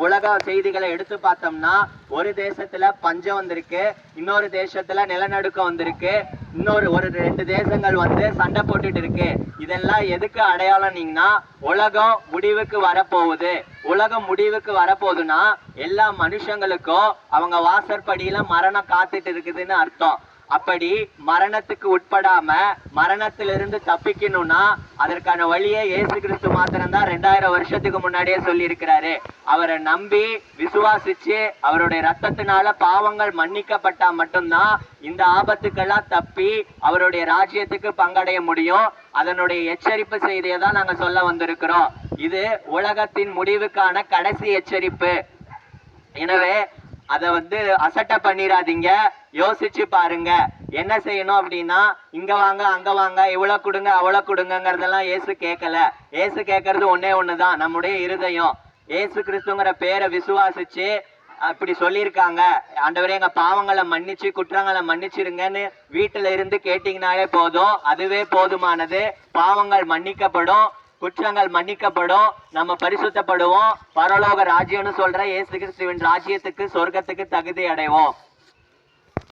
உலக செய்திகளை எடுத்து பார்த்தோம்னா ஒரு தேசத்துல பஞ்சம் வந்திருக்கு, இன்னொரு தேசத்துல நிலநடுக்கம் வந்திருக்கு, ஒரு 2 தேசங்கள் சண்டை போட்டுட்டு இருக்கு. இதெல்லாம் எதுக்கு அடையாளம்னீங்கன்னா உலகம் முடிவுக்கு வரப்போகுது. உலகம் முடிவுக்கு வரப்போகுதுன்னா எல்லா மனுஷங்களுக்கும் அவங்க வாசற்படியில மரணம் காத்துட்டு இருக்குதுன்னு அர்த்தம். அப்படி மரணத்துக்கு உட்படாம மரணத்திலிருந்து தப்பிக்கணும்னா அதற்கான வழியை இயேசு கிறிஸ்து மாத்திரம்தான் 2000 வருஷத்துக்கு முன்னாடியே சொல்லி இருக்கிறாரு. அவரை நம்பி விசுவாசிச்சு அவருடைய ரத்தத்தினால பாவங்கள் மன்னிக்கப்பட்டா மட்டும்தான் இந்த ஆபத்துக்கெல்லாம் தப்பி அவருடைய ராஜ்யத்துக்கு பங்கடைய முடியும். அதனுடைய எச்சரிப்பு செய்தியை தான் நாங்க சொல்ல வந்திருக்கிறோம். இது உலகத்தின் முடிவுக்கான கடைசி எச்சரிப்பு. எனவே அதை அசட்டை பண்ணிடாதீங்க, யோசிச்சு பாருங்க. என்ன செய்யணும் அப்படின்னா இங்க வாங்க அங்க வாங்க இவ்வளவு கொடுங்க அவ்வளவு கொடுங்கிறதெல்லாம் ஏசு கேட்கல. ஏசு கேட்கறது ஒண்ணுதான், நம்முடைய இருதயம். ஏசு கிறிஸ்துங்கிற பேரை விசுவாசிச்சு அப்படி சொல்லியிருக்காங்க, ஆண்டவரே எங்க பாவங்களை மன்னிச்சு குற்றங்களை மன்னிச்சிருங்கன்னு வீட்டுல இருந்து கேட்டீங்கனாலே போதும். அதுவே போதுமானது. பாவங்கள் மன்னிக்கப்படும், குற்றங்கள் மன்னிக்கப்படும், நம்ம பரிசுத்தப்படுவோம், பரலோக ராஜ்யம்னு சொல்ற இயேசு கிறிஸ்துவின் ராஜ்யத்துக்கு சொர்க்கத்துக்கு தகுதி அடைவோம்.